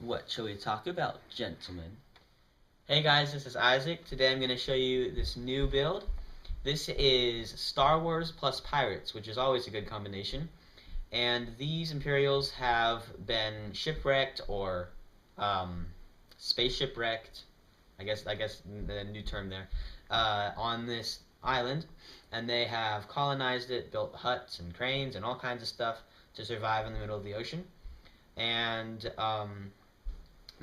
What shall we talk about, gentlemen? Hey guys, this is Isaac. Today I'm going to show you this new build. This is Star Wars plus Pirates, which is always a good combination. And these Imperials have been shipwrecked or space shipwrecked, I guess the new term there, on this island. And they have colonized it, built huts and cranes and all kinds of stuff to survive in the middle of the ocean. And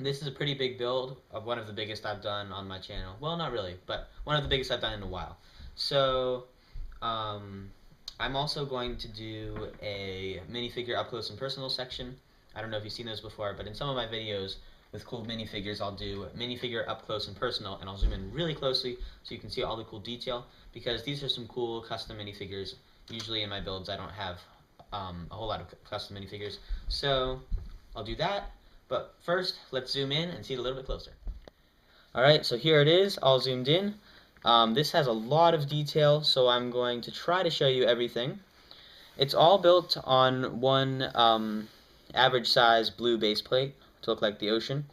this is a pretty big build of one of the biggest I've done on my channel. Well, not really, but one of the biggest I've done in a while. So, I'm also going to do a minifigure up close and personal section. I don't know if you've seen those before, but in some of my videos with cool minifigures, I'll do minifigure up close and personal, and I'll zoom in really closely so you can see all the cool detail, because these are some cool custom minifigures. Usually in my builds, I don't have a whole lot of custom minifigures. So, I'll do that. But first, let's zoom in and see it a little bit closer. Alright, so here it is, all zoomed in. This has a lot of detail, so I'm going to try to show you everything. It's all built on one average size blue base plate to look like the ocean.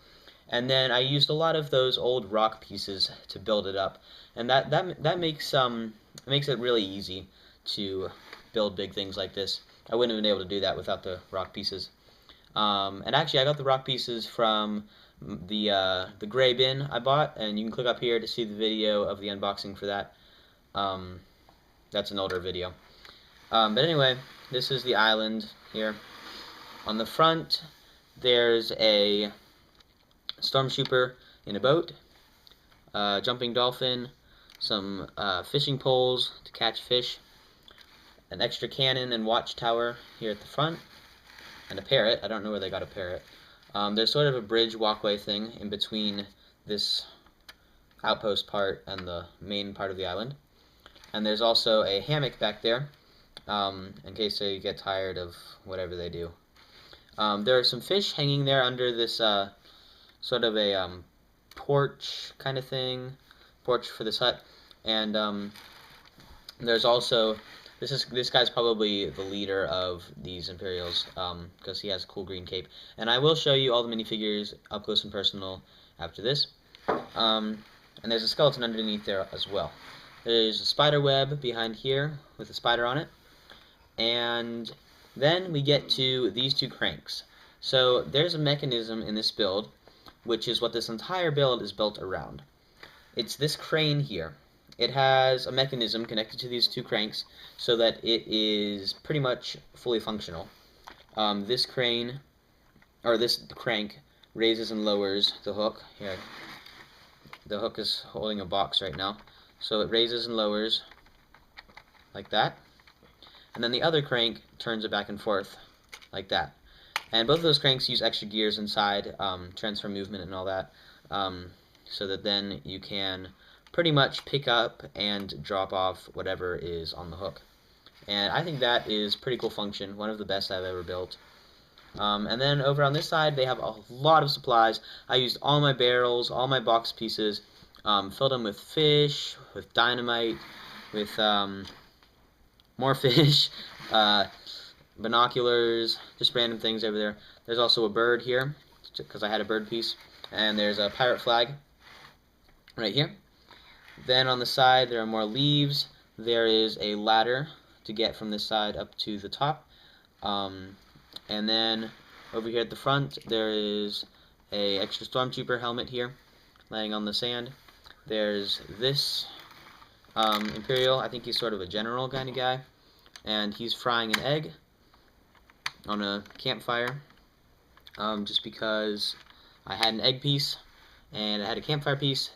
And then I used a lot of those old rock pieces to build it up. And that makes it really easy to build big things like this. I wouldn't have been able to do that without the rock pieces. And actually, I got the rock pieces from the gray bin I bought, and you can click up here to see the video of the unboxing for that. That's an older video. But anyway, this is the island here. On the front, there's a stormtrooper in a boat, jumping dolphin, some fishing poles to catch fish, an extra cannon and watchtower here at the front, and a parrot. I don't know where they got a parrot. There's sort of a bridge walkway thing in between this outpost part and the main part of the island. And there's also a hammock back there, in case they get tired of whatever they do. There are some fish hanging there under this sort of a porch kind of thing, porch for this hut. And there's also, this guy's probably the leader of these Imperials, because he has a cool green cape. And I will show you all the minifigures up close and personal after this. And there's a skeleton underneath there as well. There's a spider web behind here with a spider on it. And then we get to these two cranks. So there's a mechanism in this build, which is what this entire build is built around. It's this crane here. It has a mechanism connected to these two cranks so that it is pretty much fully functional. This crane, or this crank, raises and lowers the hook. Here, the hook is holding a box right now. So it raises and lowers like that. And then the other crank turns it back and forth like that. And both of those cranks use extra gears inside, transfer movement and all that, so that then you can pretty much pick up and drop off whatever is on the hook. And I think that is pretty cool function, one of the best I've ever built. And then over on this side, they have a lot of supplies. I used all my barrels, all my box pieces, filled them with fish, with dynamite, with more fish, binoculars, just random things over there. There's also a bird here, because I had a bird piece. And there's a pirate flag right here. Then on the side there are more leaves. There is a ladder to get from this side up to the top. And then over here at the front there is a extra stormtrooper helmet here laying on the sand. There's this Imperial. I think he's sort of a general kind of guy. And he's frying an egg on a campfire, just because I had an egg piece and I had a campfire piece.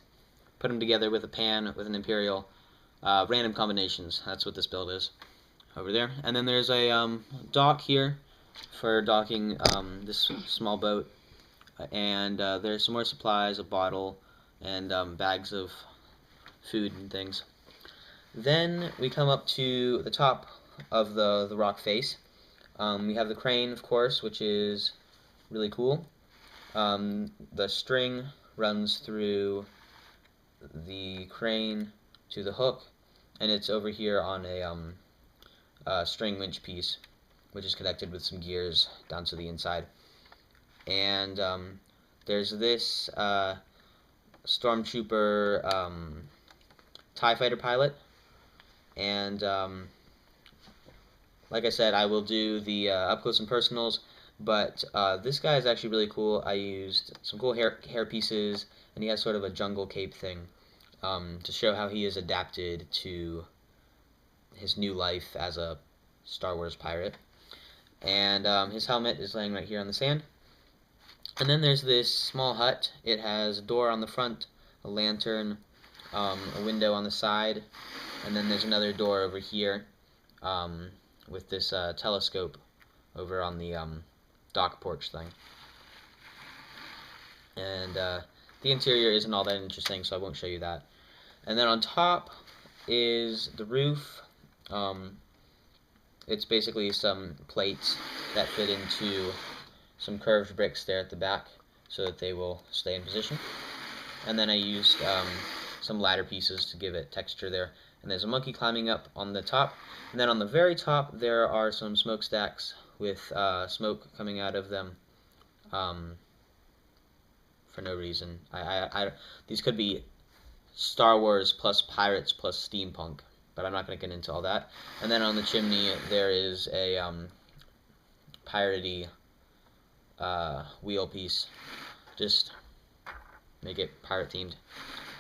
Put them together with a pan with an Imperial. Random combinations. That's what this build is over there. And then there's a dock here for docking this small boat. And there's some more supplies, a bottle, and bags of food and things. Then we come up to the top of the rock face. We have the crane, of course, which is really cool. The string runs through the crane to the hook, and it's over here on a string winch piece, which is connected with some gears down to the inside. And there's this Stormtrooper TIE Fighter pilot, and like I said, I will do the up close and personals, but this guy is actually really cool. I used some cool hair pieces, and he has sort of a jungle cape thing to show how he is adapted to his new life as a Star Wars pirate. And his helmet is laying right here on the sand. And then there's this small hut. It has a door on the front, a lantern, a window on the side, and then there's another door over here with this telescope over on the dock porch thing. And the interior isn't all that interesting, so I won't show you that. And then on top is the roof. It's basically some plates that fit into some curved bricks there at the back so that they will stay in position. And then I used some ladder pieces to give it texture there. And there's a monkey climbing up on the top. And then on the very top there are some smokestacks with smoke coming out of them for no reason. These could be Star Wars plus pirates plus steampunk, but I'm not going to get into all that. And then on the chimney there is a piratey wheel piece. Just make it pirate themed.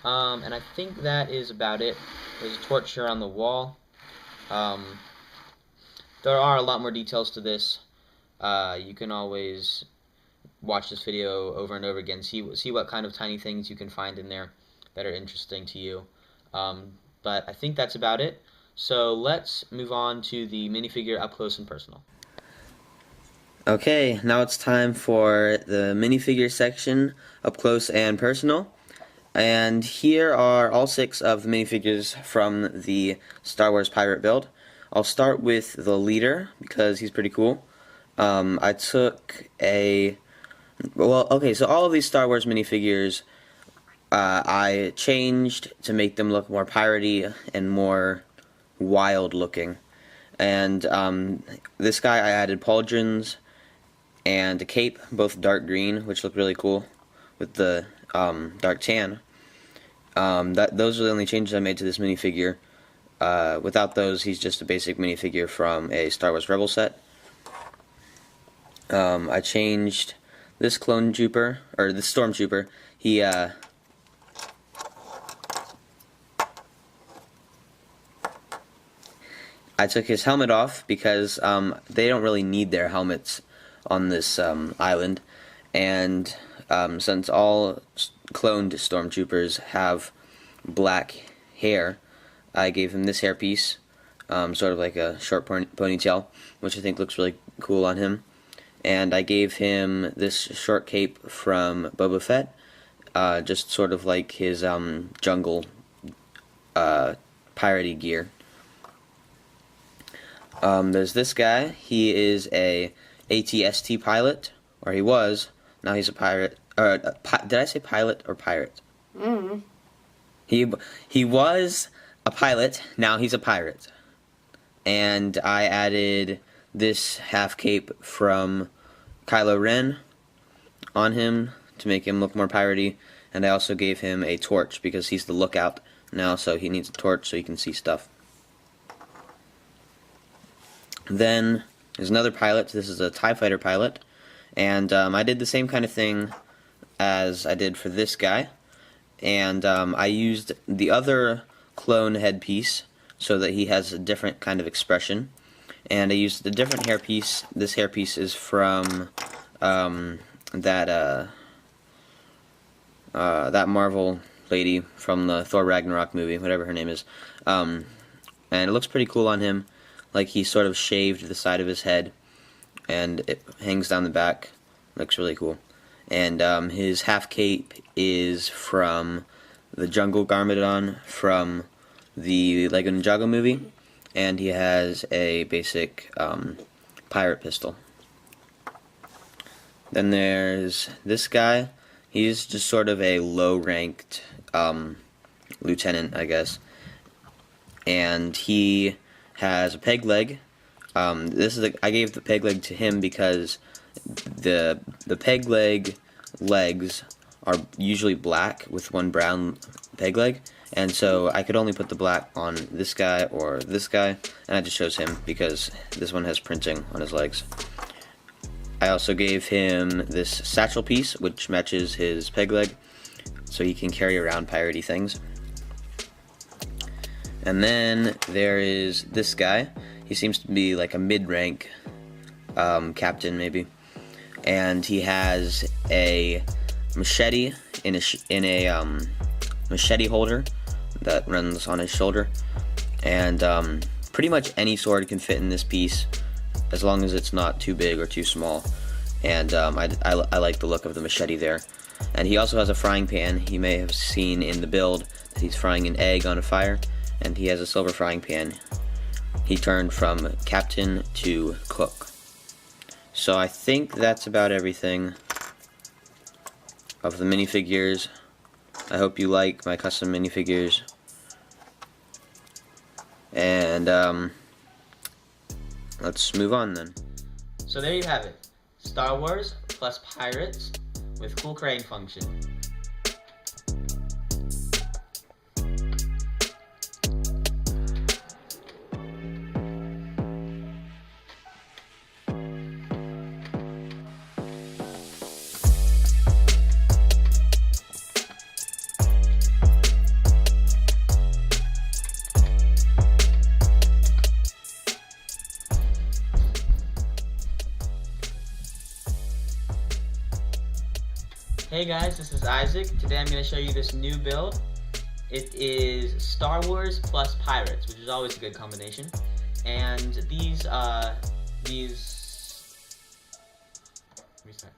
And I think that is about it. There's a torch here on the wall. There are a lot more details to this. You can always watch this video over and over again, see what kind of tiny things you can find in there that are interesting to you. But I think that's about it. So let's move on to the minifigure up close and personal. Okay, now it's time for the minifigure section, up close and personal. And here are all 6 of the minifigures from the Star Wars Pirate build. I'll start with the leader, because he's pretty cool. I took a... Well, okay, so all of these Star Wars minifigures I changed to make them look more piratey and more wild looking. And this guy I added pauldrons and a cape, both dark green, which look really cool, with the dark tan. Those are the only changes I made to this minifigure. Without those, he's just a basic minifigure from a Star Wars Rebel set. I changed this clone trooper, or the stormtrooper. He I took his helmet off because they don't really need their helmets on this island, and since all cloned stormtroopers have black hair, I gave him this hairpiece, sort of like a short ponytail, which I think looks really cool on him. And I gave him this short cape from Boba Fett, just sort of like his jungle piratey gear. There's this guy. He is a ATST pilot, or he was. Now he's a pirate. Did I say pilot or pirate? Mm. He was a pilot. Now he's a pirate. And I added this half cape from Kylo Ren on him to make him look more piratey. And I also gave him a torch because he's the lookout now, so he needs a torch so he can see stuff. Then there's another pilot. This is a TIE Fighter pilot. And I did the same kind of thing as I did for this guy. And I used the other clone headpiece so that he has a different kind of expression. And I used a different hairpiece. This hairpiece is from that Marvel lady from the Thor Ragnarok movie, whatever her name is. And it looks pretty cool on him. Like he sort of shaved the side of his head, and it hangs down the back. Looks really cool. And his half cape is from the Jungle Garmadon from the Lego Ninjago movie, and he has a basic pirate pistol. Then there's this guy. He's just sort of a low-ranked lieutenant, I guess, and he has a peg leg. I gave the peg leg to him because the peg leg legs are usually black with one brown peg leg, and so I could only put the black on this guy or this guy, and I just chose him because this one has printing on his legs. I also gave him this satchel piece which matches his peg leg, so he can carry around piratey things. And then there is this guy. He seems to be like a mid-rank captain maybe, and he has a machete in a machete holder that runs on his shoulder, and pretty much any sword can fit in this piece as long as it's not too big or too small, and I like the look of the machete there. And he also has a frying pan. You may have seen in the build that he's frying an egg on a fire, and he has a silver frying pan. He turned from captain to cook. So I think that's about everything of the minifigures. I hope you like my custom minifigures. And let's move on then. So there you have it. Star Wars plus pirates with cool crane function. Hey guys, this is Isaac. Today I'm going to show you this new build. It is Star Wars plus pirates, which is always a good combination. And restart.